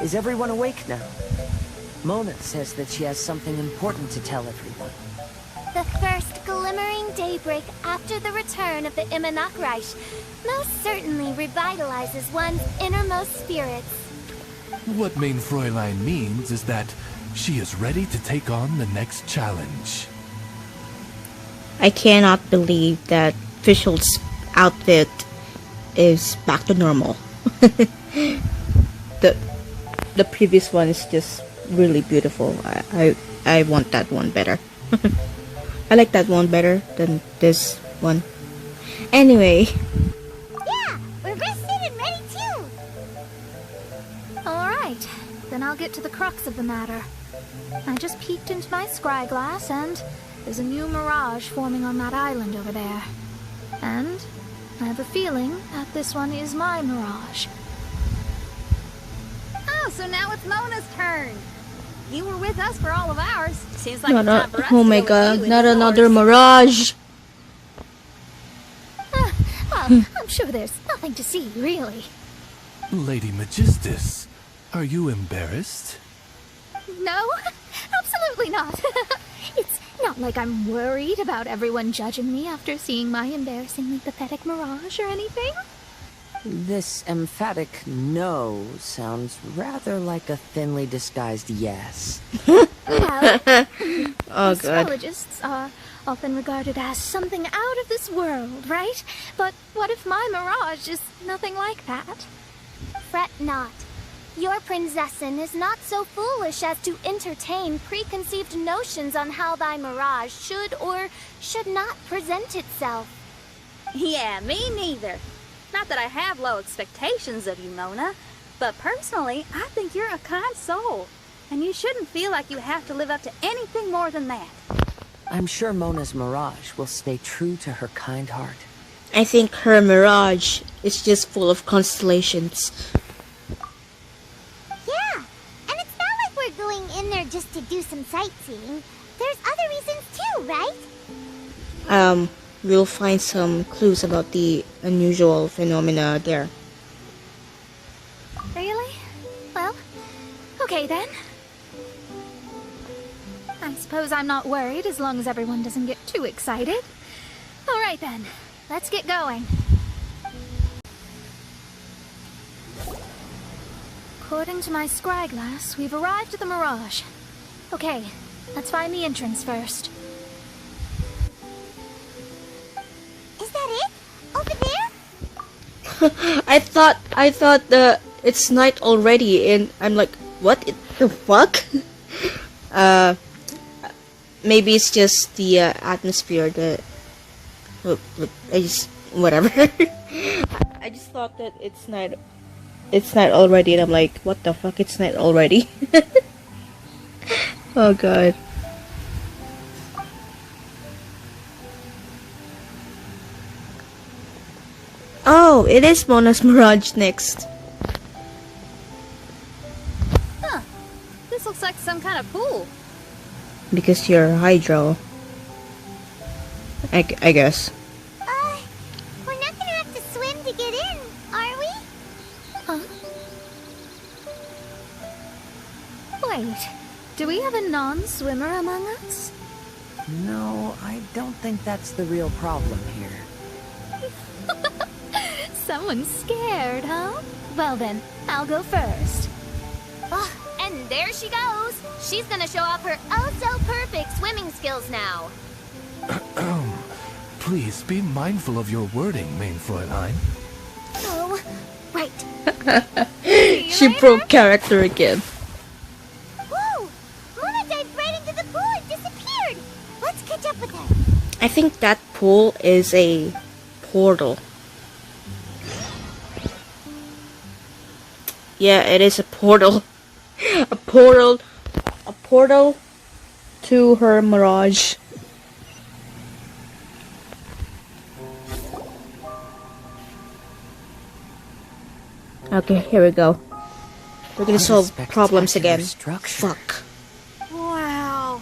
Is everyone awake now? Mona says that she has something important to tell everyone. The first glimmering daybreak after the return of the Immonakreich most certainly revitalizes one's innermost spirits. What Main Fräulein means is that she is ready to take on the next challenge. I cannot believe that Fischl's outfit is back to normal. The previous one is just really beautiful. I want that one better. I like that one better than this one. Anyway. Yeah, we're rested and ready too. Alright, then I'll get to the crux of the matter. I just peeked into my scry glass and there's a new mirage forming on that island over there. And I have a feeling that this one is my mirage. Oh, so now it's Mona's turn. You were with us for all of ours. Seems like Not it's time for us oh to my go god, with you not and another yours. mirage. Well, I'm sure there's nothing to see, really. Lady Magistus, are you embarrassed? No, absolutely not. It's not like I'm worried about everyone judging me after seeing my embarrassingly pathetic mirage or anything. This emphatic no sounds rather like a thinly disguised yes. Well, Oh god. astrologists are often regarded as something out of this world, right? But what if my mirage is nothing like that? Fret not. Your Prinzessin is not so foolish as to entertain preconceived notions on how thy mirage should or should not present itself. Yeah, me neither. Not that I have low expectations of you, Mona, but personally, I think you're a kind soul, and you shouldn't feel like you have to live up to anything more than that. I'm sure Mona's mirage will stay true to her kind heart. I think her mirage is just full of constellations. Yeah, and it's not like we're going in there just to do some sightseeing. There's other reasons too, right? We'll find some clues about the unusual phenomena there. Really? Well, okay then. I suppose I'm not worried as long as everyone doesn't get too excited. Alright then, let's get going. According to my scry glass, we've arrived at the mirage. Okay, let's find the entrance first. Is that it? Over there? I thought it's night already, and I'm like, what the fuck? Maybe it's just the atmosphere that. I just whatever. I just thought that it's night. It's night already, and I'm like, what the fuck? It's night already. Oh god. Oh, it is Mona's mirage next. Huh. This looks like some kind of pool. Because you're hydro. I guess. We're not gonna have to swim to get in, are we? Huh? Wait, do we have a non-swimmer among us? No, I don't think that's the real problem here. Someone's scared, huh? Well then, I'll go first. Oh, and there she goes. She's gonna show off her oh-so-perfect swimming skills now. Please be mindful of your wording, Main Fräulein. Oh, right. She broke character again. Whoa! Mona dived right into the pool and disappeared. Let's catch up with her. I think that pool is a portal. Yeah, it is a portal. A portal to her mirage. Okay, here we go. We're gonna solve problems again. Fuck. Wow.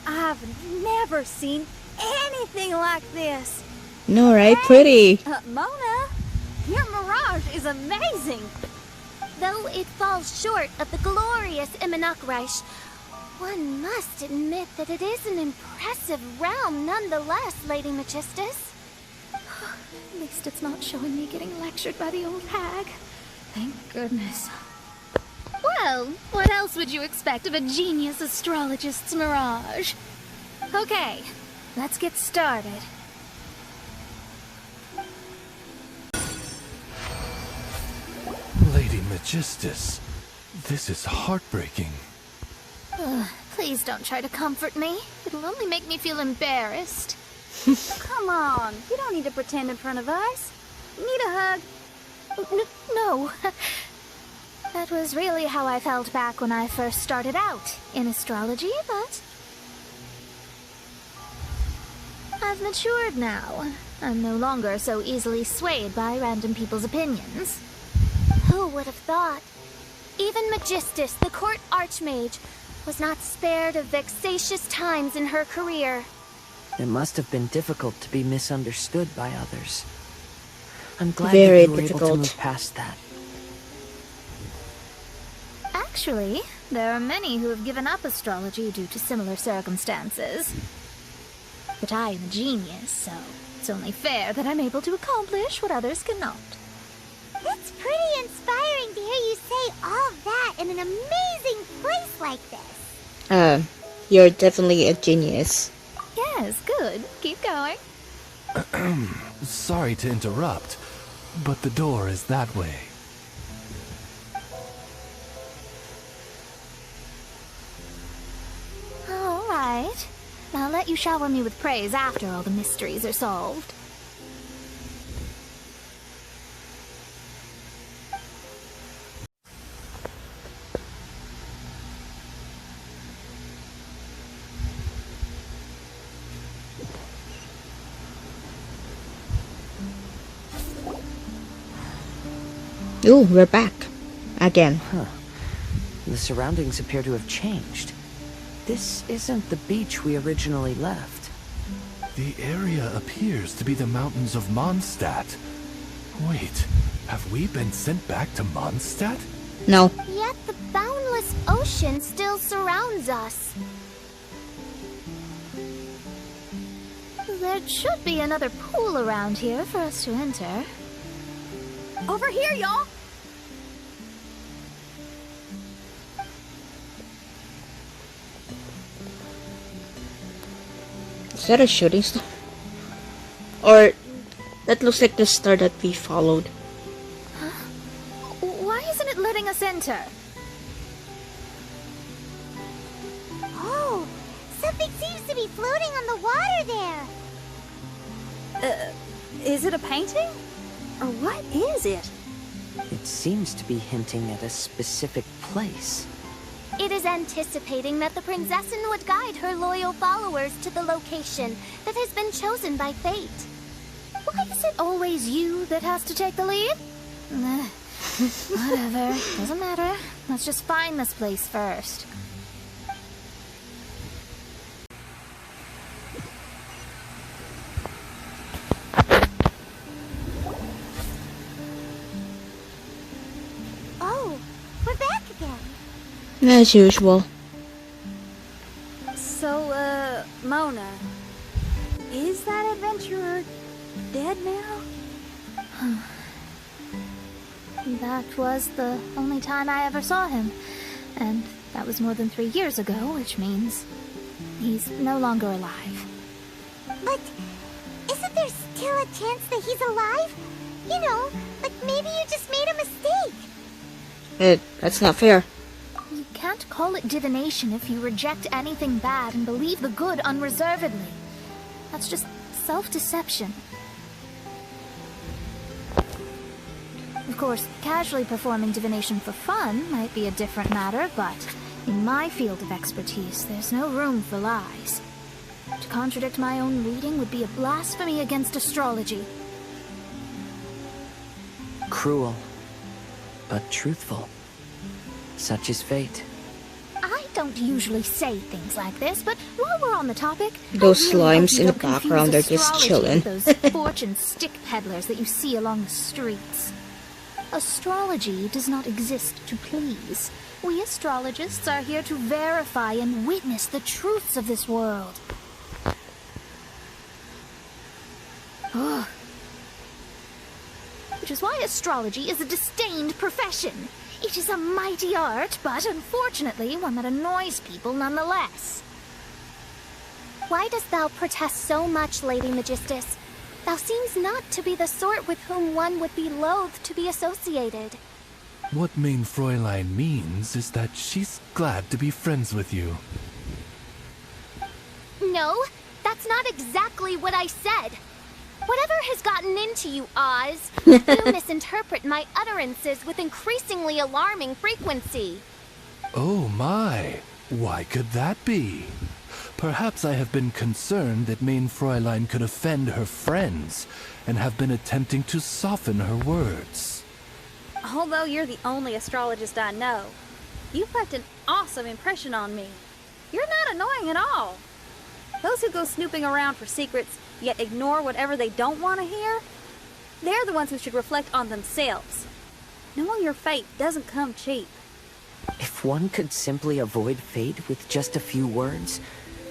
I've never seen anything like this. No, right? Pretty. Mona, your mirage is amazing. though it falls short of the glorious Immunocreich, one must admit that it is an impressive realm nonetheless, Lady Magistus. At least it's not showing me getting lectured by the old hag. Thank goodness. Well, what else would you expect of a genius astrologist's mirage? Okay, let's get started. Lady Magistus, this is heartbreaking. Please don't try to comfort me. It'll only make me feel embarrassed. Come on, you don't need to pretend in front of us. Need a hug? No. That was really how I felt back when I first started out in astrology, but I've matured now. I'm no longer so easily swayed by random people's opinions. Who would have thought? Even Magistus, the court archmage, was not spared of vexatious times in her career. It must have been difficult to be misunderstood by others. I'm glad Very that you were able to difficult. move past that. Actually, there are many who have given up astrology due to similar circumstances. But I am a genius, so it's only fair that I'm able to accomplish what others cannot. It's pretty inspiring to hear you say all that in an amazing place like this. You're definitely a genius. Yes, good. Keep going. Sorry to interrupt, but the door is that way. All right. I'll let you shower me with praise after all the mysteries are solved. Ooh, we're back. Again. The surroundings appear to have changed. This isn't the beach we originally left. The area appears to be the mountains of Mondstadt. Wait, have we been sent back to Mondstadt? No. Yet the boundless ocean still surrounds us. There should be another pool around here for us to enter. Over here, y'all! Is that a shooting star? Or that looks like the star that we followed. Why isn't it letting us enter? Oh, something seems to be floating on the water there. Is it a painting? Or what is it? It seems to be hinting at a specific place. It is anticipating that the Princessin would guide her loyal followers to the location that has been chosen by fate. Why is it always you that has to take the lead? Whatever. Doesn't matter. Let's just find this place first. Oh, we're back again. As usual. So, Mona, is that adventurer dead now? That was the only time I ever saw him. And that was more than 3 years ago, which means he's no longer alive. But isn't there still a chance that he's alive? You know, like maybe you just made a mistake. That's not fair. You can't call it divination if you reject anything bad and believe the good unreservedly. That's just self-deception. Of course, casually performing divination for fun might be a different matter, but in my field of expertise, there's no room for lies. To contradict my own reading would be a blasphemy against astrology. Cruel, but truthful. Such is fate. I don't usually say things like this, but while we're on the topic, Those I really hope slimes you in the don't confuse background are just astrology chilling. with those fortune stick peddlers that you see along the streets. Astrology does not exist to please. We astrologists are here to verify and witness the truths of this world. Ugh. Which is why astrology is a disdained profession. It is a mighty art, but unfortunately one that annoys people nonetheless. Why dost thou protest so much, Lady Magistus? Thou seems not to be the sort with whom one would be loath to be associated. What mein Fräulein means is that she's glad to be friends with you. No, that's not exactly what I said. Whatever has gotten into you, Oz, you misinterpret my utterances with increasingly alarming frequency. Oh my, why could that be? Perhaps I have been concerned that mein Fräulein could offend her friends, and have been attempting to soften her words. Although you're the only astrologist I know, you've left an awesome impression on me. You're not annoying at all. Those who go snooping around for secrets, yet ignore whatever they don't want to hear, they're the ones who should reflect on themselves. Knowing your fate doesn't come cheap. If one could simply avoid fate with just a few words,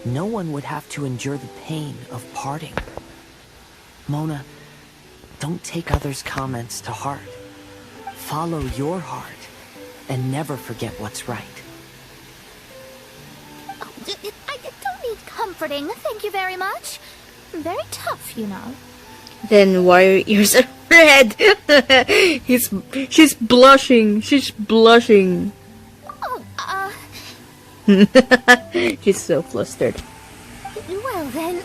no one would have to endure the pain of parting. Mona, don't take others' comments to heart. Follow your heart, and never forget what's right. Oh, I don't need comforting, thank you very much. I'm very tough, you know. Then why are your ears red? She's blushing. She's blushing. Oh, She's so flustered. well then,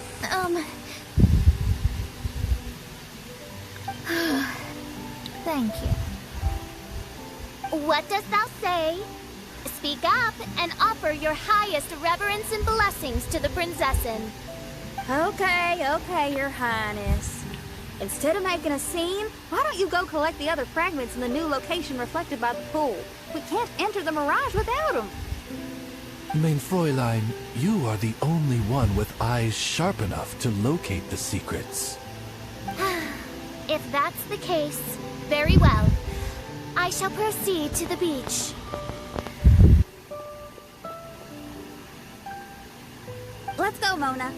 thank you. What dost thou say? Speak up and offer your highest reverence and blessings to the Prinzessin. Okay, Your Highness. Instead of making a scene, why don't you go collect the other fragments in the new location reflected by the pool? We can't enter the Mirage without them. Mein Fräulein, you are the only one with eyes sharp enough to locate the secrets. If that's the case, very well. I shall proceed to the beach. Let's go, Mona.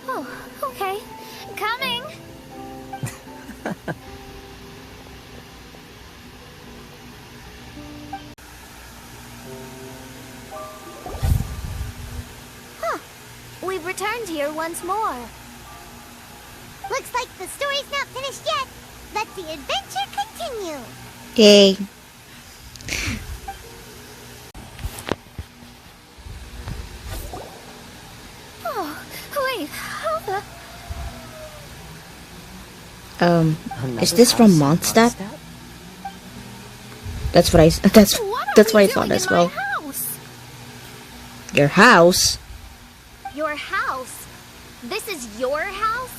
Oh, okay. Coming! We've returned here once more. Looks like the story's not finished yet. Let the adventure continue. Okay. Oh, wait, how the... Is this from Mondstadt? That's what I thought as well. House? Your house? Your house? This is your house?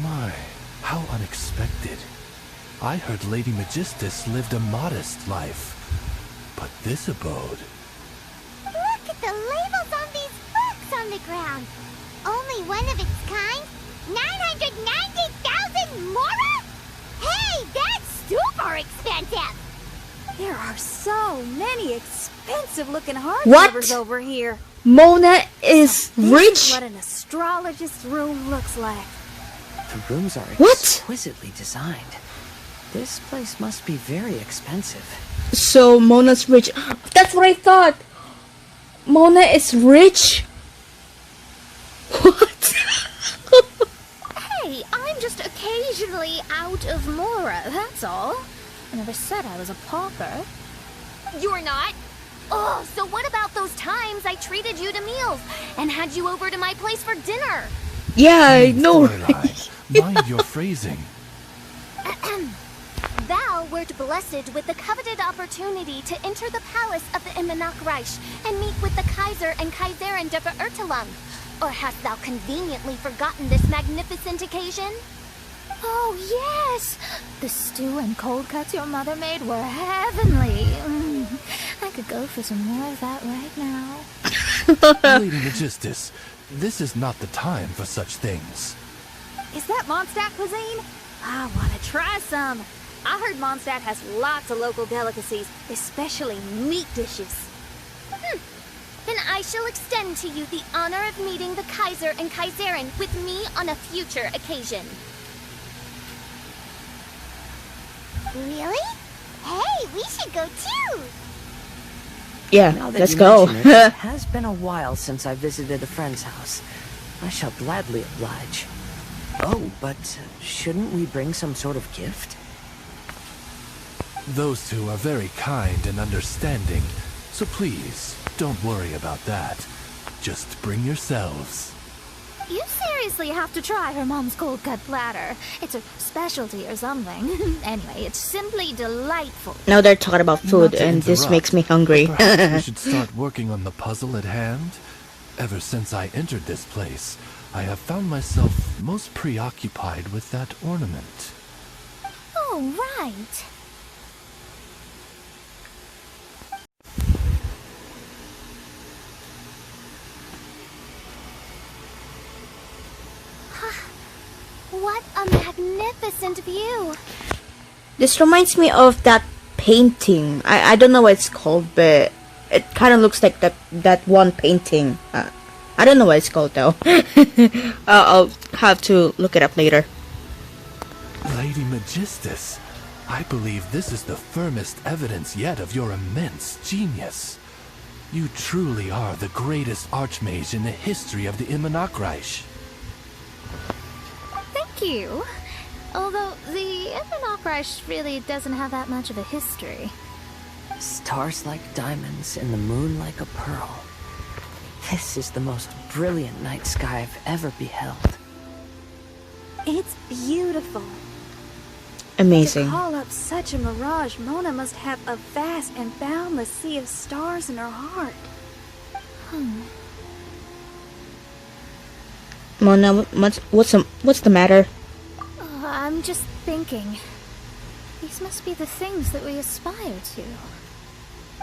My, how unexpected. I heard Lady Magistus lived a modest life. But this abode... Look at the labels on these books on the ground. Only one of its kind? 990,000 mora? Hey, that's super expensive! There are so many expensive-looking hardcovers over here. Mona is This is rich? what an astrologist's room looks like. The rooms are What? exquisitely designed. This place must be very expensive. So Mona's rich. That's what I thought. Mona is rich? What? Hey, I'm just occasionally out of mora, that's all. I never said I was a pauper. You're not? Oh, so what about those times I treated you to meals and had you over to my place for dinner? Yeah, I know. Fräulein, mind your phrasing. Thou wert blessed with the coveted opportunity to enter the palace of the Immenachreich and meet with the Kaiser and Kaiserin der Verurteilung. Or hast thou conveniently forgotten this magnificent occasion? Oh, yes! The stew and cold cuts your mother made were heavenly. I could go for some more of that right now. Lady Magistus, this is not the time for such things. Is that Mondstadt cuisine? I want to try some. I heard Mondstadt has lots of local delicacies, especially meat dishes. Then I shall extend to you the honor of meeting the Kaiser and Kaiserin with me on a future occasion. Really? Hey, we should go too! Yeah, Now that let's you go. mention it, it has been a while since I visited a friend's house. I shall gladly oblige. Oh, but shouldn't we bring some sort of gift? Those two are very kind and understanding, so please, don't worry about that. Just bring yourselves. You seriously have to try her mom's cold cut platter. It's a specialty or something. Anyway, it's simply delightful. Now they're talking about food, Not to and this interrupt, makes me hungry. but perhaps we should start working on the puzzle at hand. Ever since I entered this place, I have found myself most preoccupied with that ornament. Oh, right. What a magnificent view! This reminds me of that painting. I don't know what it's called, but it kind of looks like that one painting. I don't know what it's called though. I'll have to look it up later. Lady Magistus, I believe this is the firmest evidence yet of your immense genius. You truly are the greatest archmage in the history of the Immonakreich. Thank you. Although the Immonakreich really doesn't have that much of a history. Stars like diamonds and the moon like a pearl. This is the most brilliant night sky I've ever beheld. It's beautiful. Amazing. To call up such a mirage, Mona must have a vast and boundless sea of stars in her heart. Mona, what's the matter? Oh, I'm just thinking. These must be the things that we aspire to.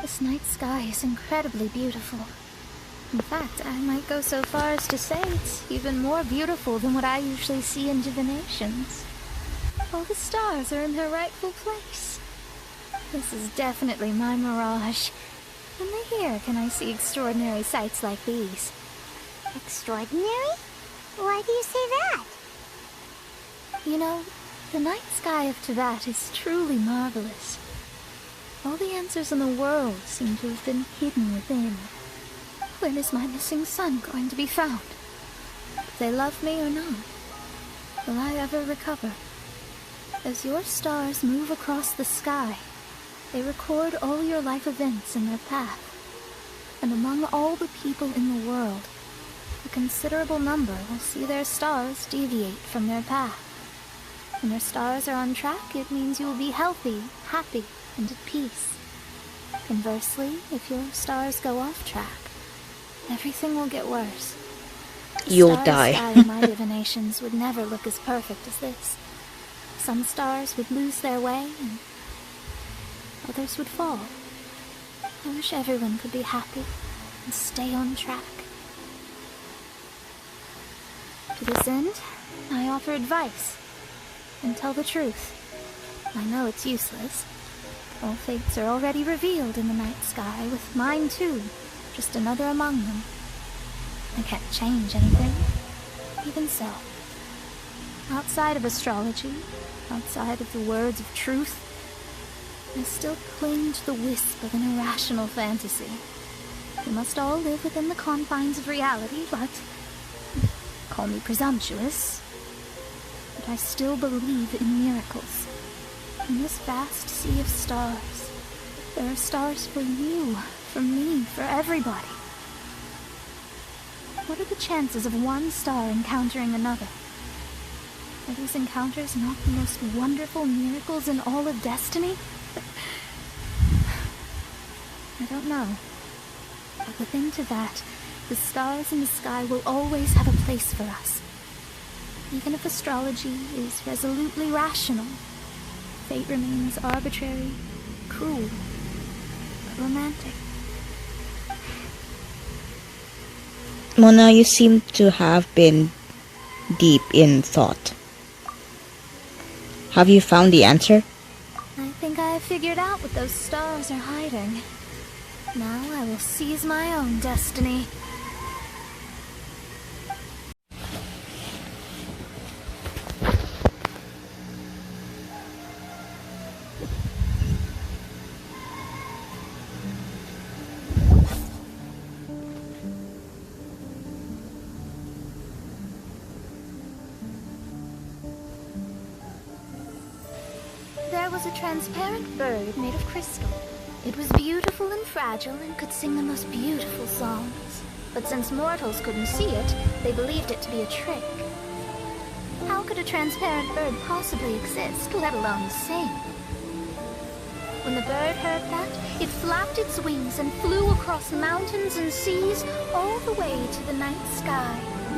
This night sky is incredibly beautiful. In fact, I might go so far as to say it's even more beautiful than what I usually see in divinations. All the stars are in their rightful place. This is definitely my mirage. Only here can I see extraordinary sights like these. Extraordinary? Why do you say that? You know, the night sky of Teyvat is truly marvelous. All the answers in the world seem to have been hidden within. When is my missing son going to be found? If they love me or not, will I ever recover? As your stars move across the sky, they record all your life events in their path. And among all the people in the world, a considerable number will see their stars deviate from their path. When your stars are on track, it means you will be healthy, happy, and at peace. Conversely, if your stars go off track, everything will get worse. The You'll starry die. sky of my divinations would never look as perfect as this. Some stars would lose their way, and others would fall. I wish everyone could be happy and stay on track. To this end, I offer advice and tell the truth. I know it's useless. All fates are already revealed in the night sky, with mine too, just another among them. I can't change anything. Even so, outside of astrology, outside of the words of truth, I still cling to the wisp of an irrational fantasy. We must all live within the confines of reality, but call me presumptuous, but I still believe in miracles. In this vast sea of stars, there are stars for you, for me, for everybody. What are the chances of one star encountering another? Are these encounters not the most wonderful miracles in all of destiny? I don't know. But within Teyvat, the stars in the sky will always have a place for us. Even if astrology is resolutely rational, fate remains arbitrary, cruel, but romantic. Mona, you seem to have been deep in thought. Have you found the answer? I think I have figured out what those stars are hiding. Now I will seize my own destiny. There was a transparent bird made of crystal. It was beautiful and fragile and could sing the most beautiful songs. But since mortals couldn't see it, they believed it to be a trick. How could a transparent bird possibly exist, let alone sing? When the bird heard that, it flapped its wings and flew across mountains and seas all the way to the night sky,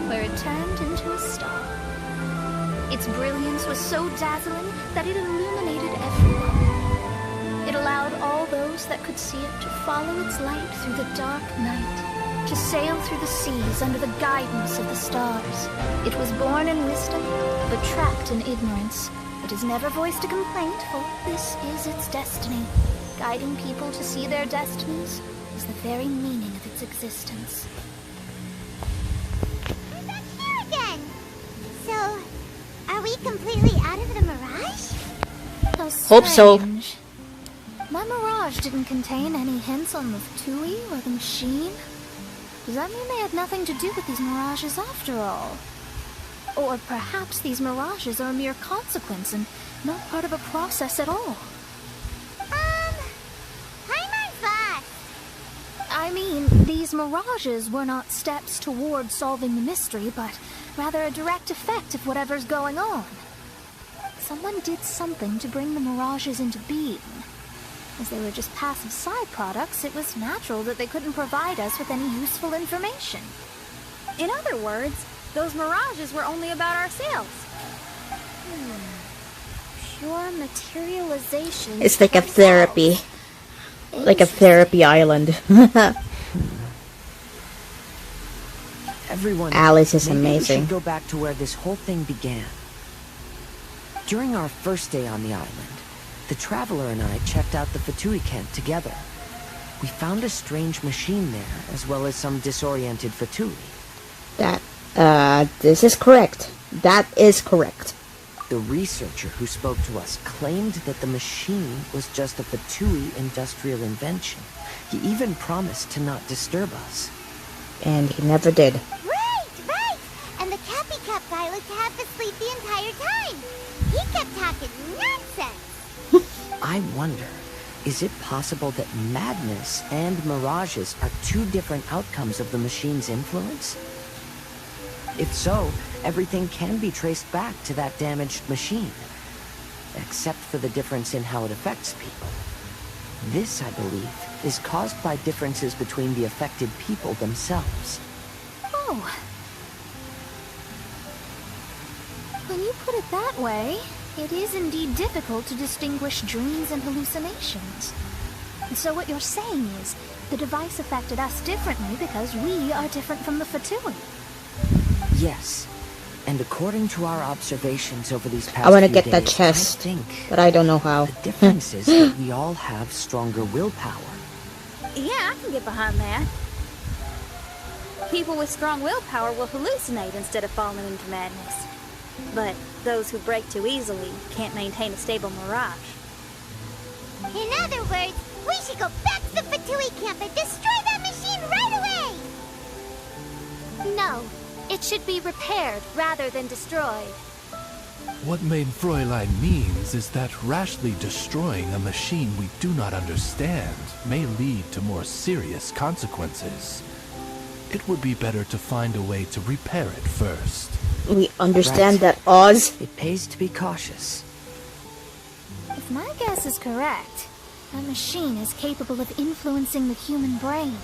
where it turned into a star. Its brilliance was so dazzling that it illuminated everyone. It allowed all those that could see it to follow its light through the dark night, to sail through the seas under the guidance of the stars. It was born in wisdom, but trapped in ignorance. It has never voiced a complaint, for this is its destiny. Guiding people to see their destinies is the very meaning of its existence. We're back here again! So, are we completely out of the mirage? How Hope so. strange. My mirage didn't contain any hints on the Fatui or the machine. Does that mean they had nothing to do with these mirages after all? Or perhaps these mirages are a mere consequence and not part of a process at all. Paimon's fast! I mean, these mirages were not steps toward solving the mystery, but rather a direct effect of whatever's going on. Someone did something to bring the mirages into being. As they were just passive side products, it was natural that they couldn't provide us with any useful information. In other words, those mirages were only about ourselves. Pure materialization. It's like a therapy. Like a therapy island. Everyone, Alice is maybe amazing. We should go back to where this whole thing began. During our first day on the island, the Traveler and I checked out the Fatui camp together. We found a strange machine there, as well as some disoriented Fatui. This is correct. That is correct. The researcher who spoke to us claimed that the machine was just a Fatui industrial invention. He even promised to not disturb us. And he never did. Right! And the Cappy Cap guy looked half asleep the entire time. He kept talking nonsense. I wonder, is it possible that madness and mirages are two different outcomes of the machine's influence? If so, everything can be traced back to that damaged machine, except for the difference in how it affects people. This, I believe, is caused by differences between the affected people themselves. Oh. When you put it that way, it is indeed difficult to distinguish dreams and hallucinations. So what you're saying is, the device affected us differently because we are different from the Fatui. Yes, and according to our observations over these past I want to few get days, that chest, I think but I don't know how. the difference is that we all have stronger willpower. Yeah, I can get behind that. People with strong willpower will hallucinate instead of falling into madness. But those who break too easily can't maintain a stable mirage. In other words, we should go back to the Fatui camp and destroy that machine right away! No, it should be repaired rather than destroyed. What Main Fräulein means is that rashly destroying a machine we do not understand may lead to more serious consequences. It would be better to find a way to repair it first. We understand Right. that, Oz. It pays to be cautious. If my guess is correct, that machine is capable of influencing the human brain.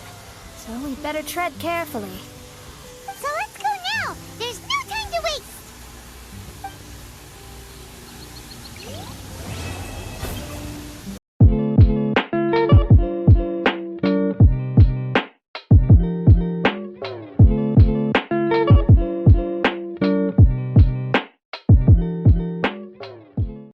So we'd better tread carefully. So let's go now!